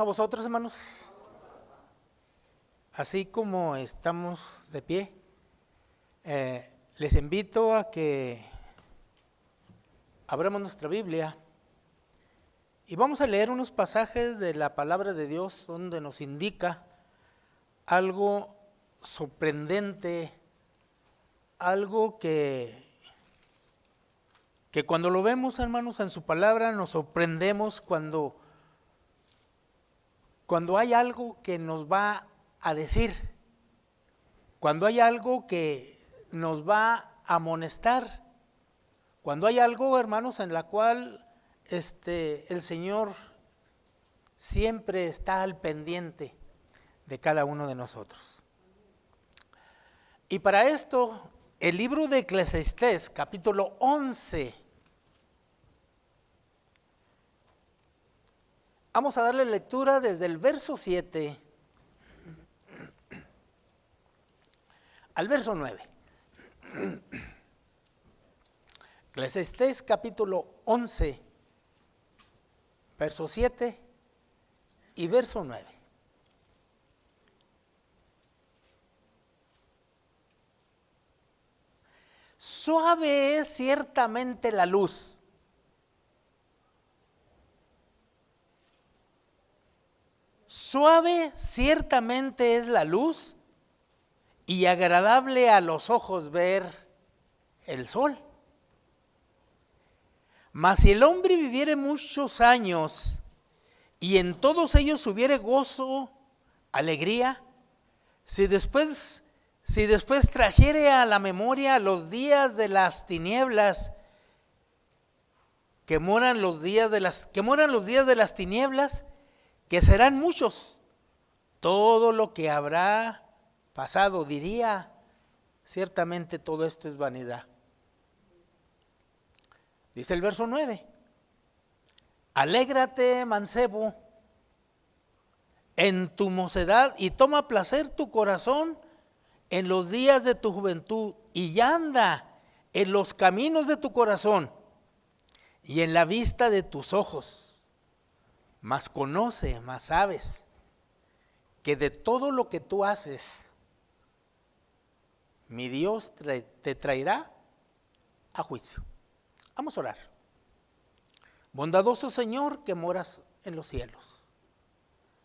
A vosotros, hermanos, así como estamos de pie, les invito a que abramos nuestra Biblia y vamos a leer unos pasajes de la palabra de Dios donde nos indica algo sorprendente, algo que cuando lo vemos, hermanos, en su palabra nos sorprendemos cuando hay algo que nos va a decir, cuando hay algo que nos va a amonestar, cuando hay algo, hermanos, en la cual el Señor siempre está al pendiente de cada uno de nosotros. Y para esto, el libro de Eclesiastés, capítulo 11, vamos a darle lectura desde el verso 7 al verso 9. Eclesiastés capítulo 11, verso 7 y verso 9. Suave es ciertamente la luz, suave ciertamente es la luz y agradable a los ojos ver el sol. Mas si el hombre viviere muchos años y en todos ellos hubiere gozo, alegría, si después trajere a la memoria los días de las tinieblas, que moran los días de las tinieblas, que serán muchos, todo lo que habrá pasado, diría, ciertamente todo esto es vanidad. Dice el verso 9, alégrate, mancebo, en tu mocedad, y toma placer tu corazón en los días de tu juventud, y anda en los caminos de tu corazón y en la vista de tus ojos. Mas conoce, mas sabes, que de todo lo que tú haces, mi Dios te traerá a juicio. Vamos a orar. Bondadoso Señor que moras en los cielos,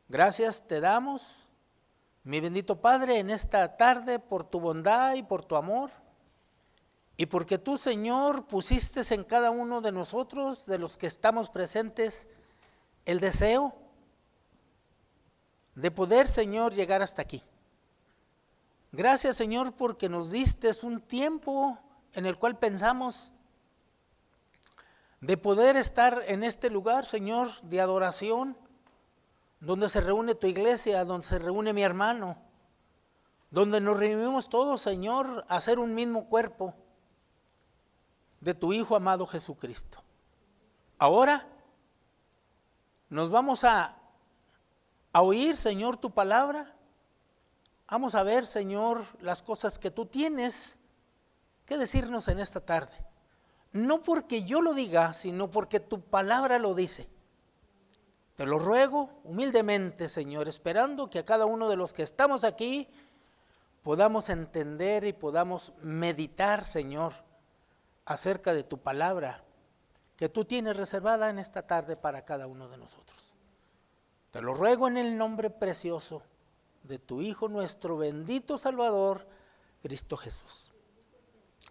gracias te damos, mi bendito Padre, en esta tarde por tu bondad y por tu amor, y porque tú, Señor, pusiste en cada uno de nosotros, de los que estamos presentes, el deseo de poder, Señor, llegar hasta aquí. Gracias, Señor, porque nos diste un tiempo en el cual pensamos de poder estar en este lugar, Señor, de adoración, donde se reúne tu iglesia, donde se reúne mi hermano, donde nos reunimos todos, Señor, a ser un mismo cuerpo de tu Hijo amado Jesucristo. Ahora nos vamos a oír, Señor, tu palabra. Vamos a ver, Señor, las cosas que tú tienes que decirnos en esta tarde. No porque yo lo diga, sino porque tu palabra lo dice. Te lo ruego humildemente, Señor, esperando que a cada uno de los que estamos aquí podamos entender y podamos meditar, Señor, acerca de tu palabra que tú tienes reservada en esta tarde para cada uno de nosotros. Te lo ruego en el nombre precioso de tu Hijo, nuestro bendito Salvador, Cristo Jesús.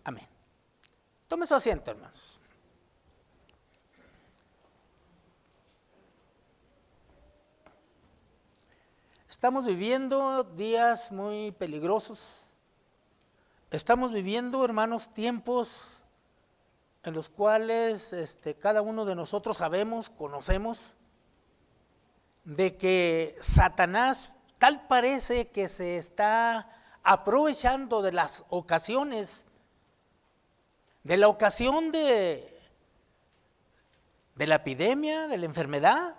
Amén. Tome su asiento, hermanos. Estamos viviendo días muy peligrosos. Estamos viviendo, hermanos, tiempos en los cuales cada uno de nosotros sabemos, conocemos, de que Satanás tal parece que se está aprovechando de las ocasiones, de la ocasión de la epidemia, de la enfermedad.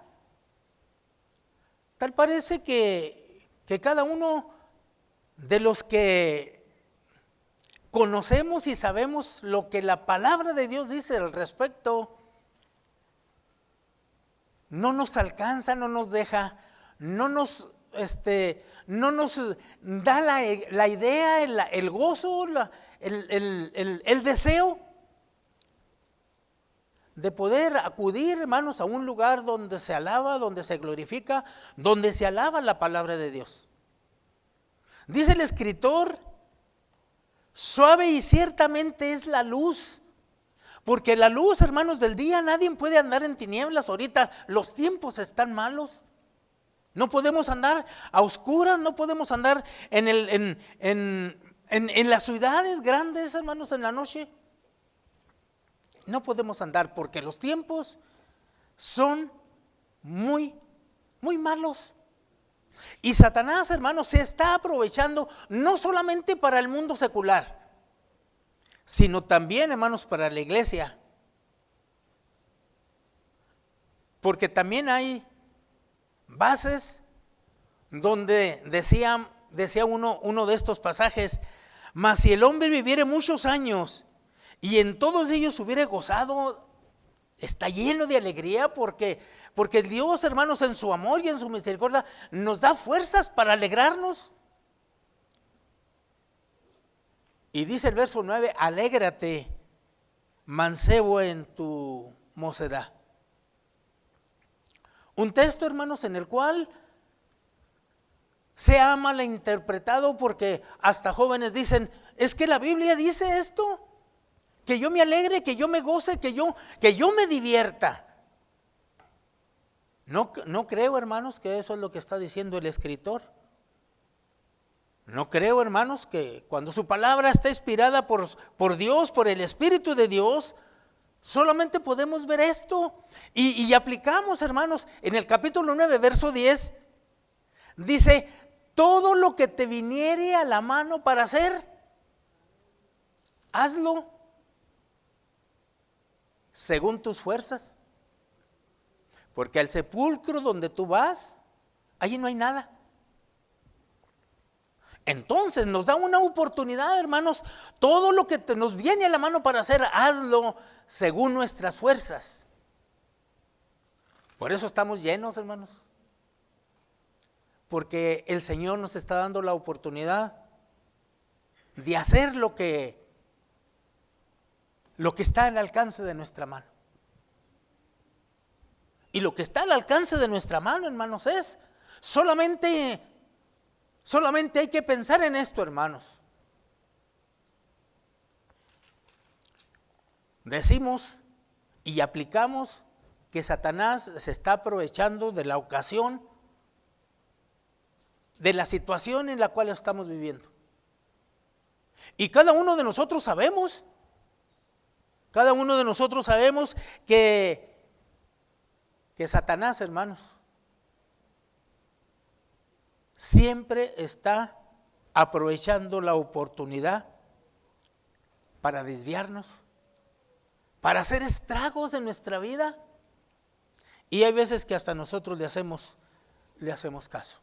Tal parece que cada uno de los que conocemos y sabemos lo que la palabra de Dios dice al respecto, no nos alcanza, no nos deja no nos da la idea, el gozo, el deseo de poder acudir, hermanos, a un lugar donde se alaba, donde se glorifica, donde se alaba la palabra de Dios. Dice el escritor, suave y ciertamente es la luz, porque la luz, hermanos, del día, nadie puede andar en tinieblas. Ahorita los tiempos están malos. No podemos andar a oscuras, no podemos andar en las ciudades grandes, hermanos, en la noche. No podemos andar porque los tiempos son muy, muy malos. Y Satanás, hermanos, se está aprovechando no solamente para el mundo secular, sino también, hermanos, para la iglesia. Porque también hay bases donde decía uno de estos pasajes, mas si el hombre viviere muchos años y en todos ellos hubiere gozado, está lleno de alegría porque Dios, hermanos, en su amor y en su misericordia nos da fuerzas para alegrarnos. Y dice el verso 9, alégrate, mancebo, en tu mocedad. Un texto, hermanos, en el cual se ha malinterpretado porque hasta jóvenes dicen, es que la Biblia dice esto, que yo me alegre, que yo me goce, que yo me divierta. No creo, hermanos, que eso es lo que está diciendo el escritor. No creo, hermanos, que cuando su palabra está inspirada por Dios, por el Espíritu de Dios, solamente podemos ver esto. Y aplicamos, hermanos, en el capítulo 9, verso 10, dice, todo lo que te viniere a la mano para hacer, hazlo según tus fuerzas. Porque al sepulcro donde tú vas, allí no hay nada. Entonces nos da una oportunidad, hermanos, todo lo que nos viene a la mano para hacer, hazlo según nuestras fuerzas. Por eso estamos llenos, hermanos. Porque el Señor nos está dando la oportunidad de hacer lo que está al alcance de nuestra mano. Y lo que está al alcance de nuestra mano, hermanos, es solamente hay que pensar en esto, hermanos. Decimos y aplicamos que Satanás se está aprovechando de la ocasión, de la situación en la cual estamos viviendo. Y cada uno de nosotros sabemos que Satanás, hermanos, siempre está aprovechando la oportunidad para desviarnos, para hacer estragos en nuestra vida. Y hay veces que hasta nosotros le hacemos caso.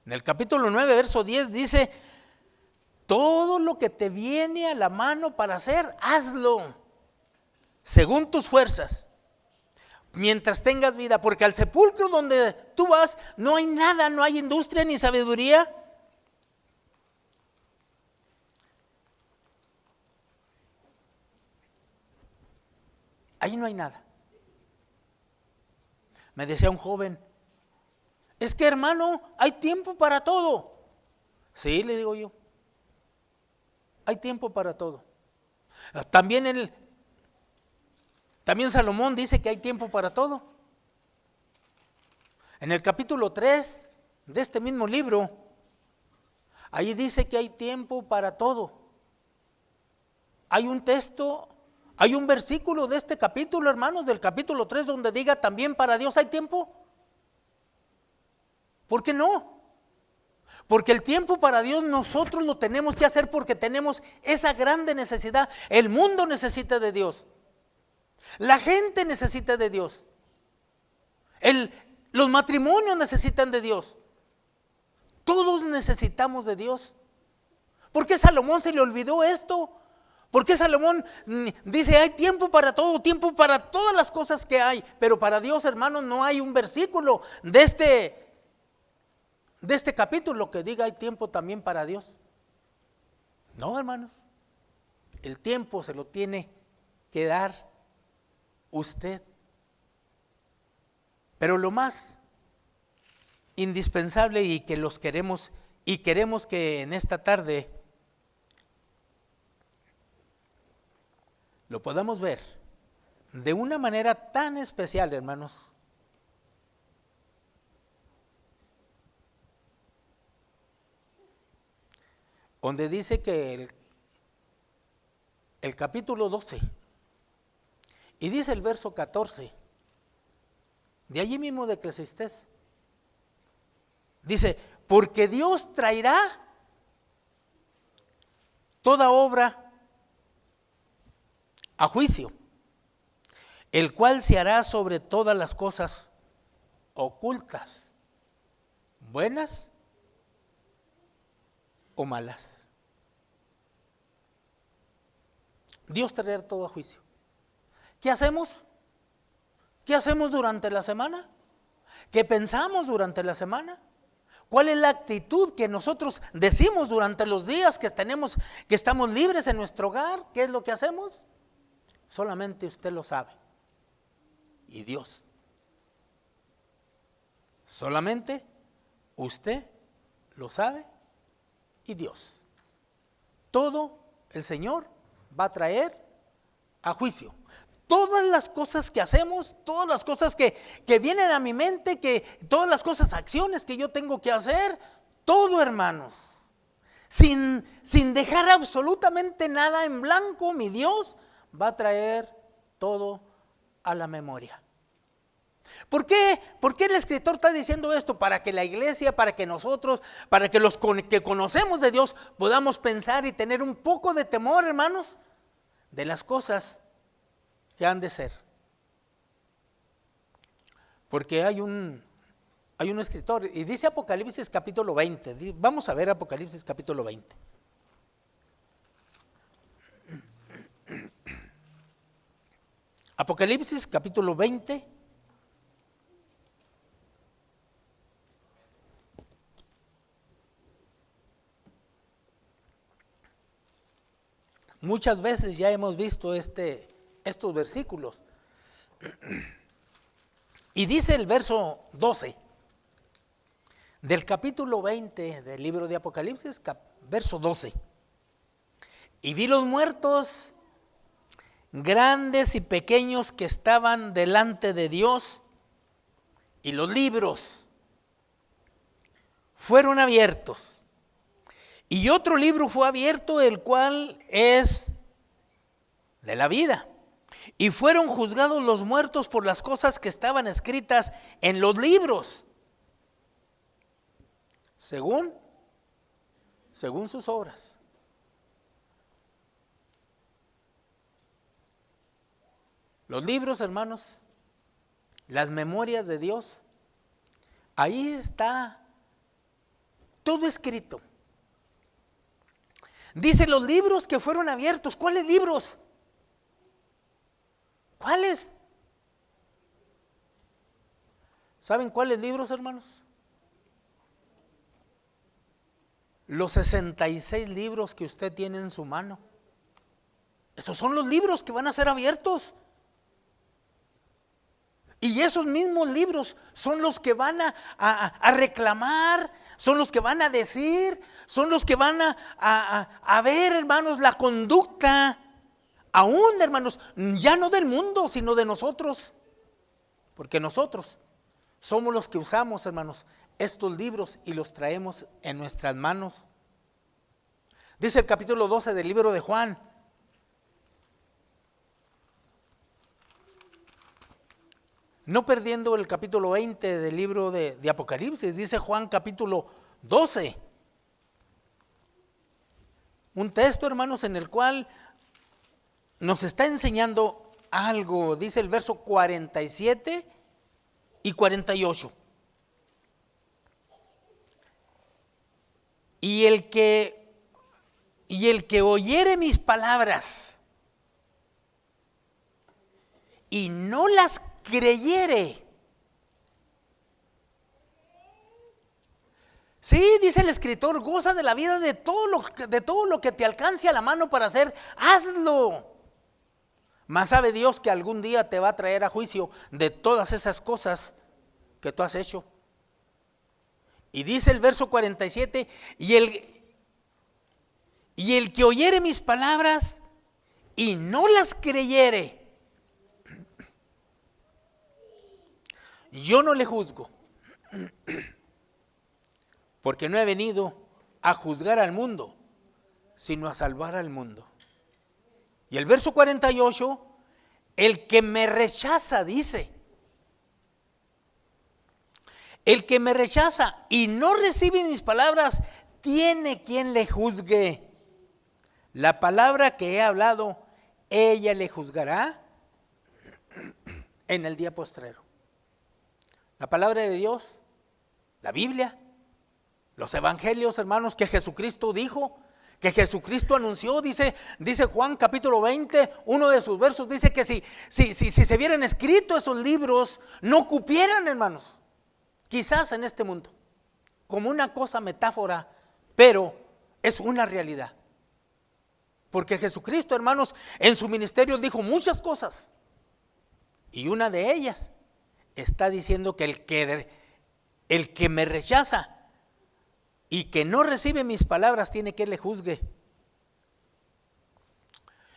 En el capítulo 9, verso 10 dice, todo lo que te viene a la mano para hacer, hazlo según tus fuerzas, mientras tengas vida, porque al sepulcro donde tú vas no hay nada, no hay industria ni sabiduría. Ahí no hay nada. Me decía un joven, es que, hermano, hay tiempo para todo. Sí, le digo yo, hay tiempo para todo. También Salomón dice que hay tiempo para todo. En el capítulo 3 de este mismo libro, ahí dice que hay tiempo para todo. Hay un texto, hay un versículo de este capítulo, hermanos, del capítulo 3, donde diga también para Dios hay tiempo. ¿Por qué no? Porque el tiempo para Dios nosotros lo tenemos que hacer porque tenemos esa grande necesidad. El mundo necesita de Dios. La gente necesita de Dios. Los matrimonios necesitan de Dios. Todos necesitamos de Dios. ¿Por qué a Salomón se le olvidó esto? ¿Por qué Salomón dice hay tiempo para todo, tiempo para todas las cosas que hay? Pero para Dios, hermanos, no hay un versículo de este capítulo que diga hay tiempo también para Dios. No, hermanos, el tiempo se lo tiene que dar usted. Pero lo más indispensable y que los queremos que en esta tarde lo podamos ver de una manera tan especial, hermanos. Donde dice que el capítulo 12 y dice el verso 14, de allí mismo de Eclesiastés, dice, porque Dios traerá toda obra a juicio, el cual se hará sobre todas las cosas ocultas, buenas o malas. Dios traerá todo a juicio. ¿Qué hacemos? ¿Qué hacemos durante la semana? ¿Qué pensamos durante la semana? ¿Cuál es la actitud que nosotros decimos durante los días que estamos libres en nuestro hogar? ¿Qué es lo que hacemos? Solamente usted lo sabe. Y Dios. Solamente usted lo sabe y Dios. Todo el Señor va a traer a juicio. Todas las cosas que hacemos, todas las cosas que vienen a mi mente, todas las cosas, acciones que yo tengo que hacer, todo, hermanos, sin dejar absolutamente nada en blanco, mi Dios va a traer todo a la memoria. ¿Por qué el escritor está diciendo esto? Para que la iglesia, para que nosotros, para que los que conocemos de Dios podamos pensar y tener un poco de temor, hermanos, de las cosas que han de ser. Porque hay un escritor y dice Apocalipsis capítulo 20. Vamos a ver Apocalipsis capítulo 20. Apocalipsis capítulo 20. Muchas veces ya hemos visto estos versículos. Y dice el verso 12 del capítulo 20 del libro de Apocalipsis, verso 12. Y vi los muertos, grandes y pequeños, que estaban delante de Dios, y los libros fueron abiertos. Y otro libro fue abierto, el cual es de la vida. Y fueron juzgados los muertos por las cosas que estaban escritas en los libros, según sus obras. Los libros, hermanos, las memorias de Dios, ahí está todo escrito. Dice los libros que fueron abiertos. ¿Cuáles libros? ¿Cuáles? ¿Saben cuáles libros, hermanos? Los 66 libros que usted tiene en su mano. Estos son los libros que van a ser abiertos. Y esos mismos libros son los que van a reclamar, son los que van a decir, son los que van a ver, hermanos, la conducta, aún, hermanos, ya no del mundo, sino de nosotros. Porque nosotros somos los que usamos, hermanos, estos libros y los traemos en nuestras manos. Dice el capítulo 12 del libro de Juan: no perdiendo el capítulo 20 del libro de Apocalipsis, dice Juan capítulo 12. Un texto, hermanos, en el cual nos está enseñando algo. Dice el verso 47 y 48. Y y el que oyere mis palabras y no las creyere. Sí, dice el escritor, goza de la vida de todo lo que te alcance a la mano para hacer, hazlo. Mas sabe Dios que algún día te va a traer a juicio de todas esas cosas que tú has hecho. Y dice el verso 47, y el que oyere mis palabras y no las creyere, yo no le juzgo, porque no he venido a juzgar al mundo, sino a salvar al mundo. Y el verso 48, el que me rechaza, dice, el que me rechaza y no recibe mis palabras, tiene quien le juzgue. La palabra que he hablado, ella le juzgará en el día postrero. La palabra de Dios, la Biblia, los evangelios, hermanos, que Jesucristo dijo, que Jesucristo anunció, dice Juan capítulo 20, uno de sus versos, dice que si se hubieran escrito esos libros, no cupieran, hermanos, quizás en este mundo, como una cosa metáfora, pero es una realidad. Porque Jesucristo, hermanos, en su ministerio dijo muchas cosas, y una de ellas está diciendo que el que me rechaza y que no recibe mis palabras, tiene que le juzgue.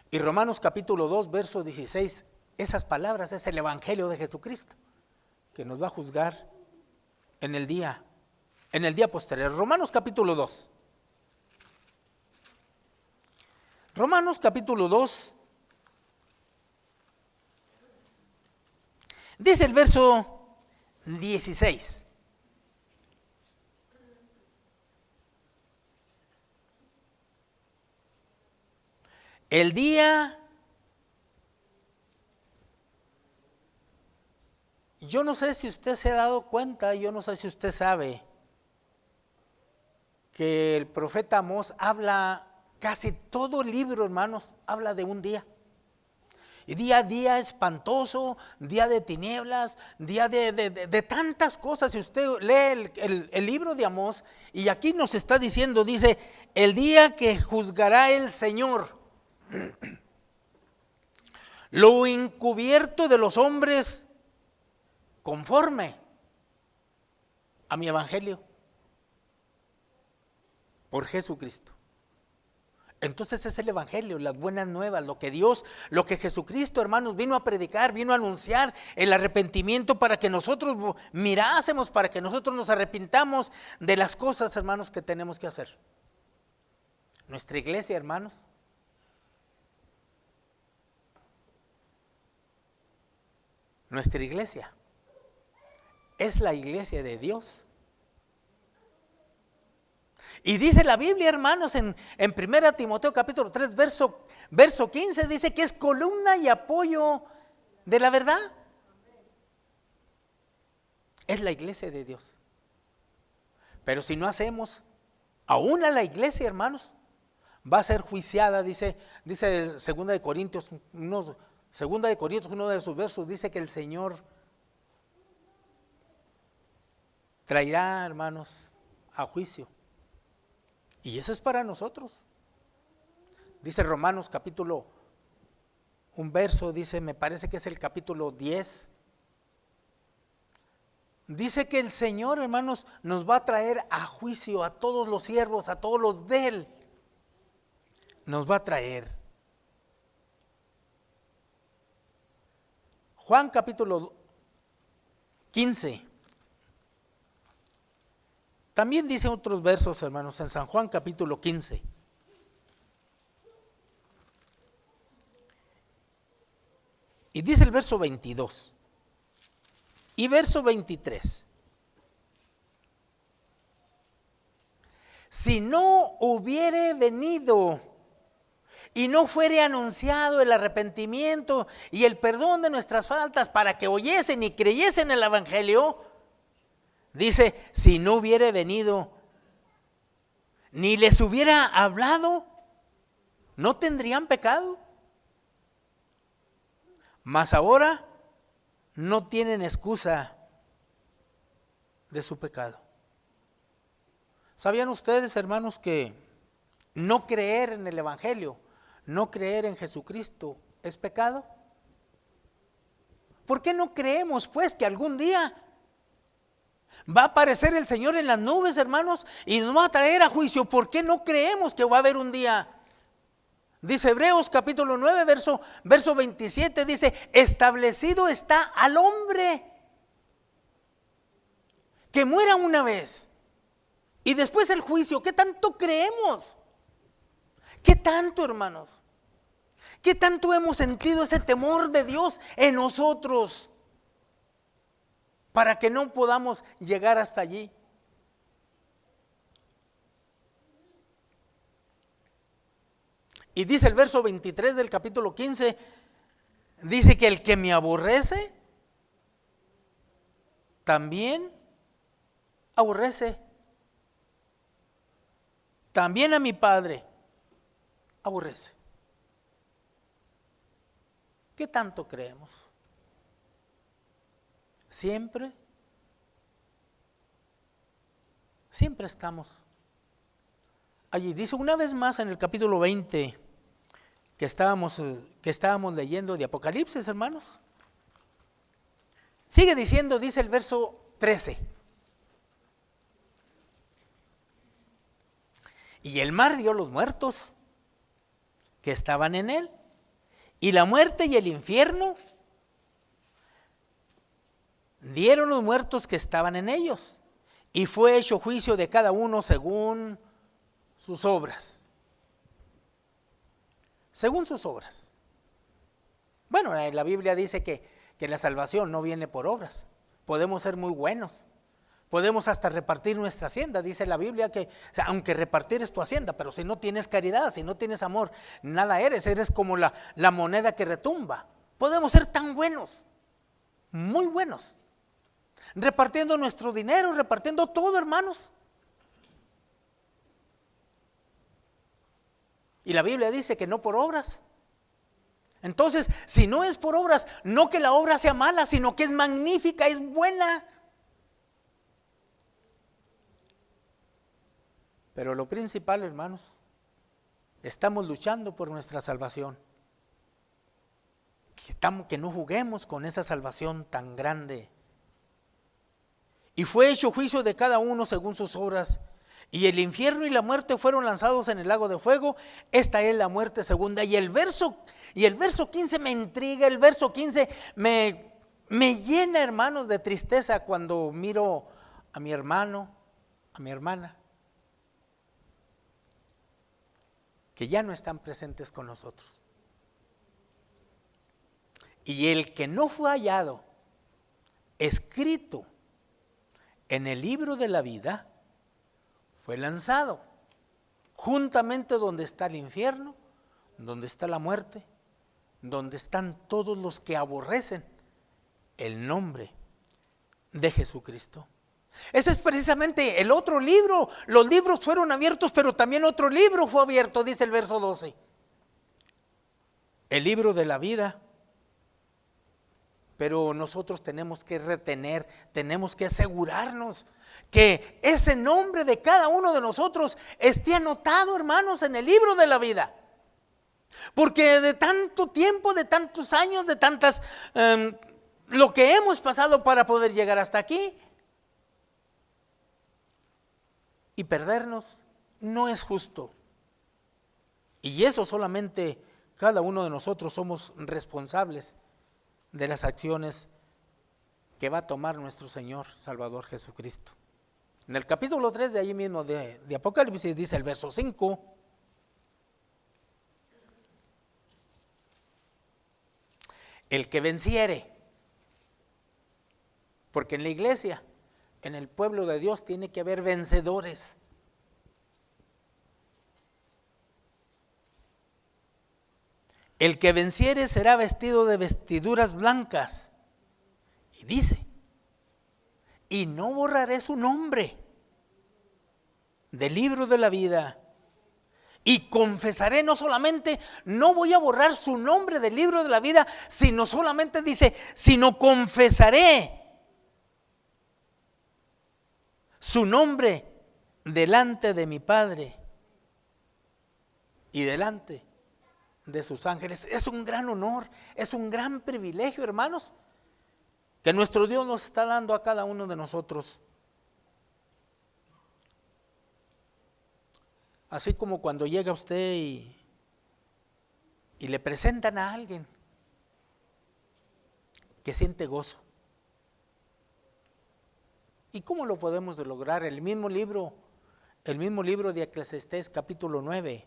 Y Romanos capítulo 2, verso 16, esas palabras es el evangelio de Jesucristo, que nos va a juzgar en el día posterior. Romanos capítulo 2. Romanos capítulo 2. Dice el verso 16. El día, yo no sé si usted se ha dado cuenta, yo no sé si usted sabe que el profeta Amós habla, casi todo el libro, hermanos, habla de un día. Y día a día espantoso, día de tinieblas, día de tantas cosas. Si usted lee el libro de Amós, y aquí nos está diciendo, dice, el día que juzgará el Señor lo encubierto de los hombres conforme a mi evangelio por Jesucristo. Entonces es el evangelio, las buenas nuevas, lo que Jesucristo, hermanos, vino a predicar, vino a anunciar el arrepentimiento para que nosotros mirásemos, para que nosotros nos arrepintamos de las cosas, hermanos, que tenemos que hacer. Nuestra iglesia, hermanos, nuestra iglesia es la iglesia de Dios. Y dice la Biblia, hermanos, en 1 Timoteo capítulo 3, verso 15, dice que es columna y apoyo de la verdad. Es la iglesia de Dios. Pero si no hacemos, aún a la iglesia, hermanos, va a ser juiciada, dice 2 de Corintios, uno de sus versos, dice que el Señor traerá, hermanos, a juicio. Y eso es para nosotros. Dice Romanos capítulo, un verso, dice, me parece que es el capítulo 10. Dice que el Señor, hermanos, nos va a traer a juicio a todos los siervos, a todos los de Él. Nos va a traer. Juan capítulo 15. También dice otros versos, hermanos, en San Juan capítulo 15. Y dice el verso 22 y verso 23. Si no hubiere venido y no fuere anunciado el arrepentimiento y el perdón de nuestras faltas para que oyesen y creyesen en el evangelio, dice, si no hubiere venido, ni les hubiera hablado, no tendrían pecado. Mas ahora no tienen excusa de su pecado. ¿Sabían ustedes, hermanos, que no creer en el Evangelio, no creer en Jesucristo es pecado? ¿Por qué no creemos, pues, que algún día va a aparecer el Señor en las nubes, hermanos, y nos va a traer a juicio? ¿Por qué no creemos que va a haber un día? Dice Hebreos capítulo 9, verso 27, dice, establecido está al hombre que muera una vez y después el juicio. ¿Qué tanto creemos? ¿Qué tanto, hermanos? ¿Qué tanto hemos sentido ese temor de Dios en nosotros para que no podamos llegar hasta allí? Y dice el verso 23 del capítulo 15, dice que el que me aborrece, también aborrece. También a mi Padre aborrece. ¿Qué tanto creemos? Siempre estamos allí. Dice una vez más en el capítulo 20 que estábamos leyendo de Apocalipsis, hermanos. Sigue diciendo, dice el verso 13. Y el mar dio los muertos que estaban en él, y la muerte y el infierno dieron los muertos que estaban en ellos, y fue hecho juicio de cada uno según sus obras. Según sus obras. Bueno, la Biblia dice que la salvación no viene por obras. Podemos ser muy buenos. Podemos hasta repartir nuestra hacienda. Dice la Biblia que, o sea, aunque repartir es tu hacienda, pero si no tienes caridad, si no tienes amor, nada eres. Eres como la moneda que retumba. Podemos ser tan buenos, muy buenos, repartiendo nuestro dinero, repartiendo todo, hermanos. Y la Biblia dice que no por obras. Entonces, si no es por obras, no que la obra sea mala, sino que es magnífica, es buena. Pero lo principal, hermanos, estamos luchando por nuestra salvación. Que no juguemos con esa salvación tan grande. Y fue hecho juicio de cada uno según sus obras. Y el infierno y la muerte fueron lanzados en el lago de fuego. Esta es la muerte segunda. Y el verso 15 me intriga. El verso 15 me llena, hermanos, de tristeza cuando miro a mi hermano, a mi hermana, que ya no están presentes con nosotros. Y el que no fue hallado escrito en el libro de la vida fue lanzado juntamente donde está el infierno, donde está la muerte, donde están todos los que aborrecen el nombre de Jesucristo. Ese es precisamente el otro libro. Los libros fueron abiertos, pero también otro libro fue abierto, dice el verso 12. El libro de la vida. Pero nosotros tenemos que retener, tenemos que asegurarnos que ese nombre de cada uno de nosotros esté anotado, hermanos, en el libro de la vida. Porque de tanto tiempo, de tantos años, de tantas, lo que hemos pasado para poder llegar hasta aquí y perdernos, no es justo. Y eso solamente cada uno de nosotros somos responsables de las acciones que va a tomar nuestro Señor Salvador Jesucristo. En el capítulo 3 de allí mismo de Apocalipsis dice el verso 5: el que venciere, porque en la iglesia, en el pueblo de Dios tiene que haber vencedores. El que venciere será vestido de vestiduras blancas. Y dice, y no borraré su nombre del libro de la vida, Y confesaré, no solamente, no voy a borrar su nombre del libro de la vida, sino solamente dice, sino confesaré su nombre delante de mi Padre y delante de sus ángeles. Es un gran honor, es un gran privilegio, hermanos, que nuestro Dios nos está dando a cada uno de nosotros. Así como cuando llega usted y le presentan a alguien que siente gozo. ¿Y cómo lo podemos lograr? El mismo libro de Eclesiastés, capítulo 9,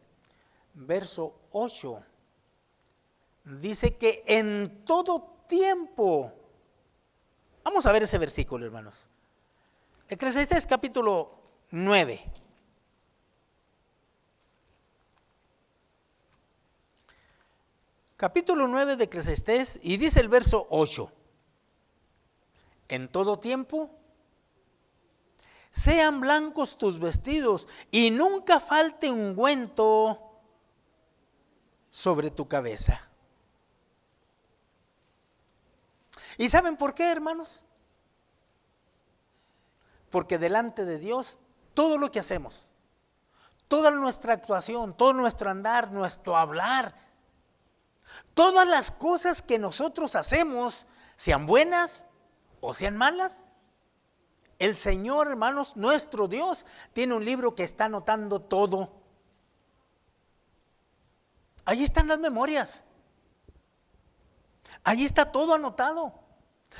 verso 8, dice que en todo tiempo, vamos a ver ese versículo, hermanos. Eclesiastés, capítulo 9. Capítulo 9 de Eclesiastés, y dice el verso 8, en todo tiempo sean blancos tus vestidos y nunca falte ungüento sobre tu cabeza. ¿Y saben por qué, hermanos? Porque delante de Dios todo lo que hacemos, toda nuestra actuación, todo nuestro andar, nuestro hablar, todas las cosas que nosotros hacemos, sean buenas o sean malas, el Señor, hermanos, nuestro Dios, tiene un libro que está anotando todo. Ahí están las memorias. Ahí está todo anotado.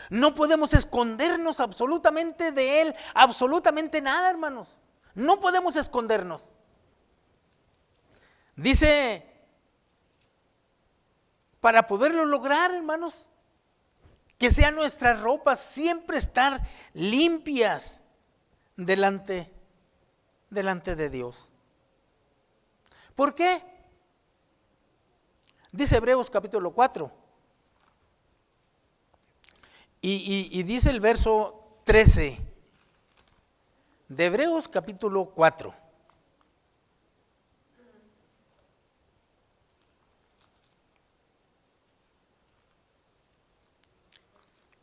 No podemos escondernos absolutamente de Él, absolutamente nada, hermanos. No podemos escondernos. Dice, para poderlo lograr, hermanos, que sean nuestras ropas siempre estar limpias delante de Dios. ¿Por qué? Dice Hebreos capítulo 4. Y dice el verso 13 de Hebreos capítulo 4.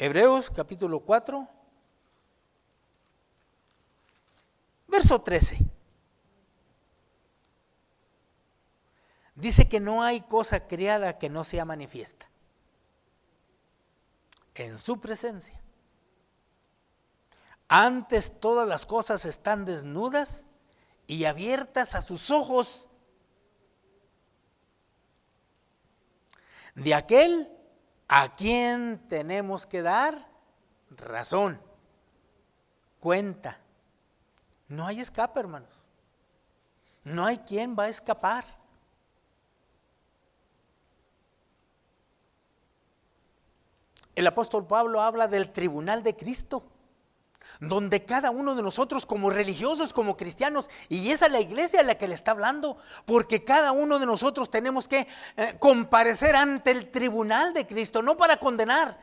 Hebreos capítulo 4, verso 13. Dice que no hay cosa creada que no sea manifiesta en su presencia. Antes todas las cosas están desnudas y abiertas a sus ojos de aquel a quien tenemos que dar razón, cuenta. No hay escape, hermanos. No hay quien va a escapar. El apóstol Pablo habla del tribunal de Cristo, donde cada uno de nosotros como religiosos, como cristianos, y esa es la iglesia a la que le está hablando, porque cada uno de nosotros tenemos que comparecer ante el tribunal de Cristo, no para condenar,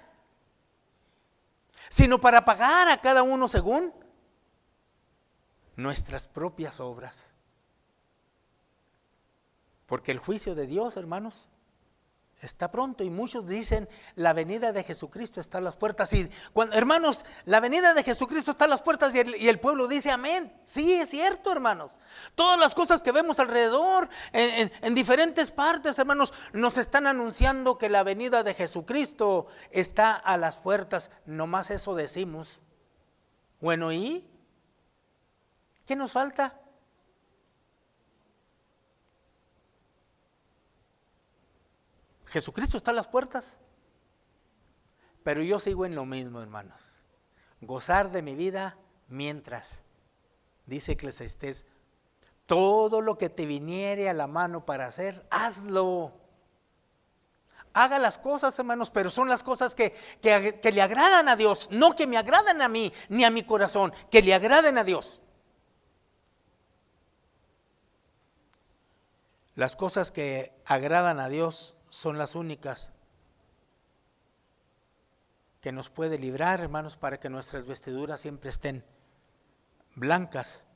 sino para pagar a cada uno según nuestras propias obras. Porque el juicio de Dios, hermanos, está pronto, y muchos dicen la venida de Jesucristo está a las puertas. Y hermanos, la venida de Jesucristo está a las puertas y el pueblo dice amén. Sí, es cierto, hermanos. Todas las cosas que vemos alrededor, en diferentes partes, hermanos, nos están anunciando que la venida de Jesucristo está a las puertas. Nomás eso decimos. Bueno, ¿y qué nos falta? Jesucristo está a las puertas, pero yo sigo en lo mismo, hermanos. Gozar de mi vida mientras, dice Eclesiastés, todo lo que te viniere a la mano para hacer, hazlo. Haga las cosas, hermanos, pero son las cosas que le agradan a Dios, no que me agradan a mí ni a mi corazón, que le agraden a Dios. Las cosas que agradan a Dios son las únicas que nos puede librar, hermanos, para que nuestras vestiduras siempre estén blancas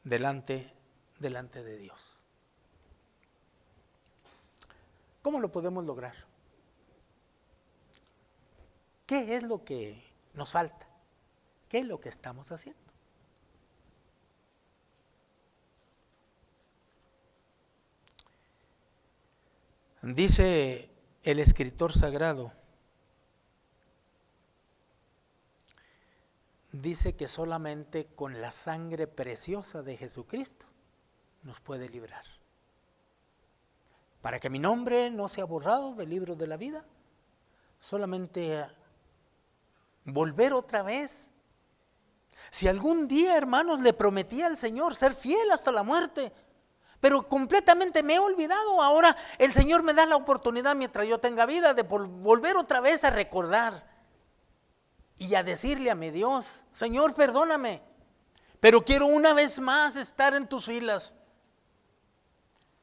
delante de Dios. ¿Cómo lo podemos lograr? ¿Qué es lo que nos falta? ¿Qué es lo que estamos haciendo? Dice el escritor sagrado, dice que solamente con la sangre preciosa de Jesucristo nos puede librar. Para que mi nombre no sea borrado del libro de la vida, solamente volver otra vez. Si algún día, hermanos, le prometí al Señor ser fiel hasta la muerte, pero completamente me he olvidado, ahora el Señor me da la oportunidad mientras yo tenga vida de volver otra vez a recordar y a decirle a mi Dios: Señor, perdóname, pero quiero una vez más estar en tus filas,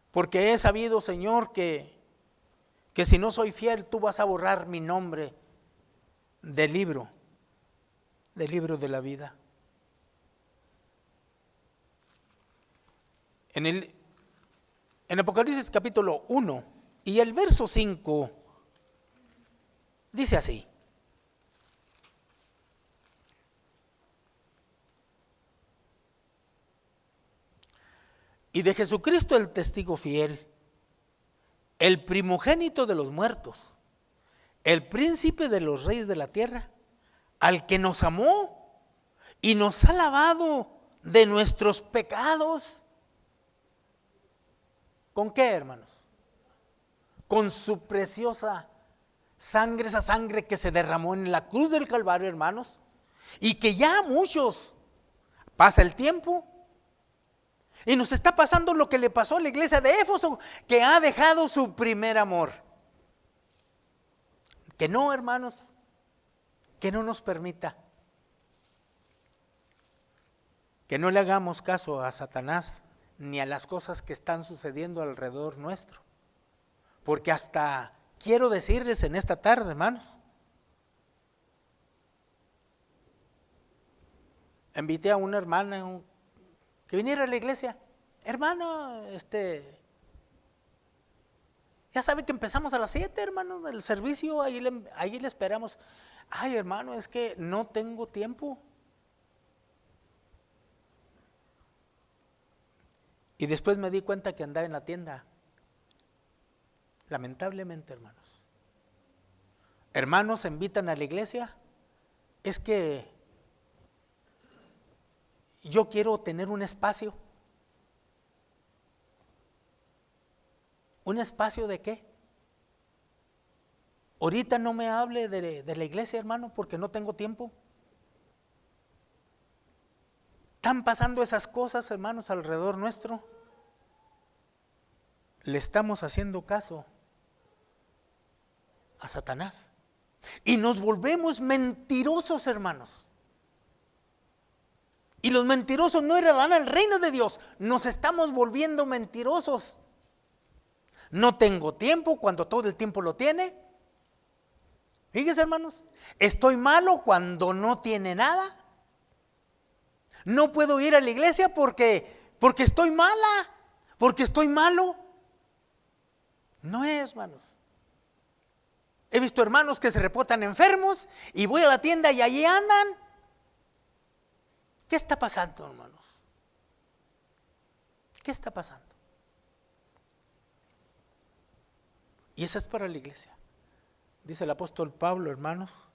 porque he sabido, Señor, que si no soy fiel, tú vas a borrar mi nombre del libro de la vida. En Apocalipsis capítulo 1 y el verso 5 dice así: y de Jesucristo el testigo fiel, el primogénito de los muertos, el príncipe de los reyes de la tierra, al que nos amó y nos ha lavado de nuestros pecados. ¿Con qué, hermanos? Con su preciosa sangre, esa sangre que se derramó en la cruz del Calvario, hermanos, y que ya muchos, pasa el tiempo y nos está pasando lo que le pasó a la iglesia de Éfeso, que ha dejado su primer amor. Que no, hermanos, que no nos permita, que no le hagamos caso a Satanás ni a las cosas que están sucediendo alrededor nuestro. Porque hasta quiero decirles en esta tarde, hermanos, invité a una hermana que viniera a la iglesia. Hermano, ya sabe que empezamos a las 7, hermano, del servicio, ahí le esperamos. Ay, hermano, es que no tengo tiempo. Y después me di cuenta que andaba en la tienda. Lamentablemente, hermanos. Hermanos se invitan a la iglesia. Es que yo quiero tener un espacio. ¿Un espacio de qué? Ahorita no me hable de la iglesia, hermano, porque no tengo tiempo. Están pasando esas cosas, hermanos, alrededor nuestro. Le estamos haciendo caso a Satanás y nos volvemos mentirosos, hermanos. Y los mentirosos no heredarán al reino de Dios. Nos estamos volviendo mentirosos. No tengo tiempo cuando todo el tiempo lo tiene. Fíjese, hermanos, estoy malo cuando no tiene nada. No puedo ir a la iglesia porque estoy mala, porque estoy malo. No es, hermanos. He visto hermanos que se reportan enfermos y voy a la tienda y allí andan. ¿Qué está pasando, hermanos? ¿Qué está pasando? Y eso es para la iglesia. Dice el apóstol Pablo, hermanos,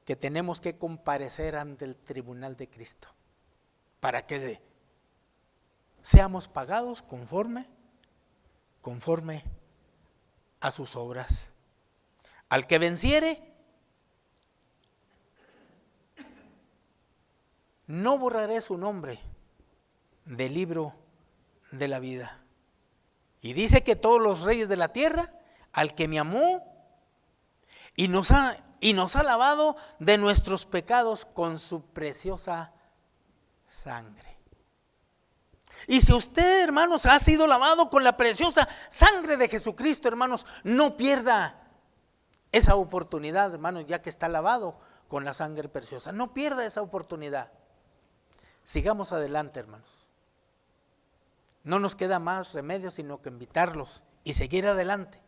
que tenemos que comparecer ante el tribunal de Cristo para que seamos pagados conforme a sus obras. Al que venciere, no borraré su nombre del libro de la vida. Y dice que todos los reyes de la tierra, al que me amó y nos ha lavado de nuestros pecados con su preciosa sangre. Y si usted, hermanos, ha sido lavado con la preciosa sangre de Jesucristo, hermanos, no pierda esa oportunidad, hermanos, ya que está lavado con la sangre preciosa. No pierda esa oportunidad. Sigamos adelante, hermanos. no nos queda más remedio sino que invitarlos y seguir adelante.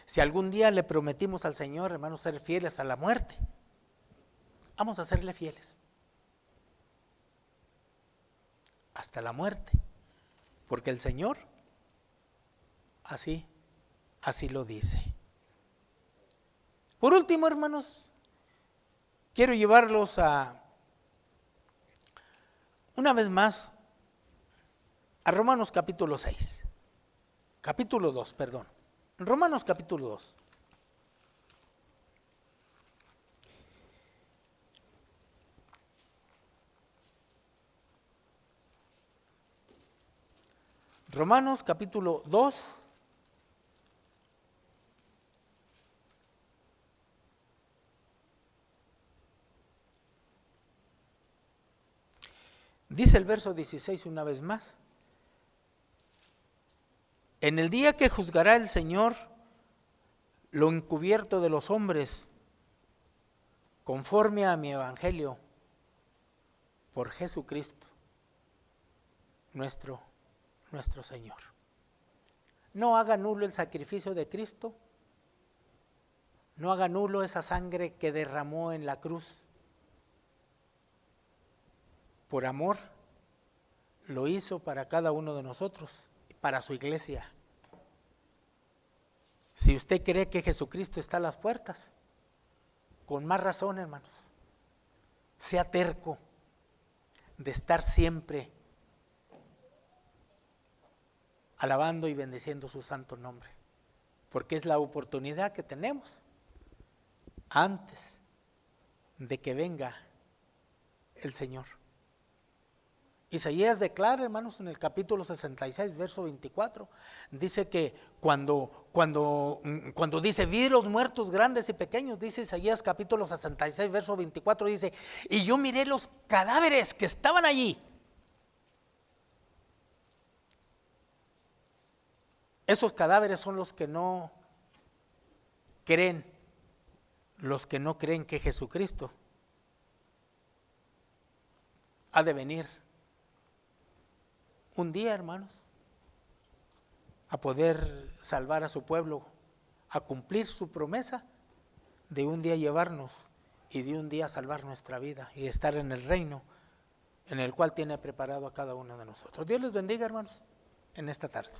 Si algún día le prometimos al Señor, hermanos, ser fieles hasta la muerte, vamos a serle fieles hasta la muerte, porque el Señor así lo dice. Por último, hermanos, quiero llevarlos una vez más a Romanos capítulo 6, capítulo 2, perdón. Romanos capítulo 2. Romanos capítulo 2. Dice el verso 16 una vez más: en el día que juzgará el Señor lo encubierto de los hombres, conforme a mi evangelio, por Jesucristo, nuestro Señor. No haga nulo el sacrificio de Cristo, no haga nulo esa sangre que derramó en la cruz. Por amor, lo hizo para cada uno de nosotros, para su iglesia. Si usted cree que Jesucristo está a las puertas, con más razón, hermanos, sea terco de estar siempre alabando y bendiciendo su santo nombre, porque es la oportunidad que tenemos antes de que venga el Señor. Isaías declara, hermanos, en el capítulo 66, verso 24, dice que cuando dice, vi los muertos grandes y pequeños, dice Isaías capítulo 66, verso 24, dice, y yo miré los cadáveres que estaban allí. Esos cadáveres son los que no creen, que Jesucristo ha de venir un día, hermanos, a poder salvar a su pueblo, a cumplir su promesa de un día llevarnos y de un día salvar nuestra vida y estar en el reino en el cual tiene preparado a cada uno de nosotros. Dios les bendiga, hermanos, en esta tarde.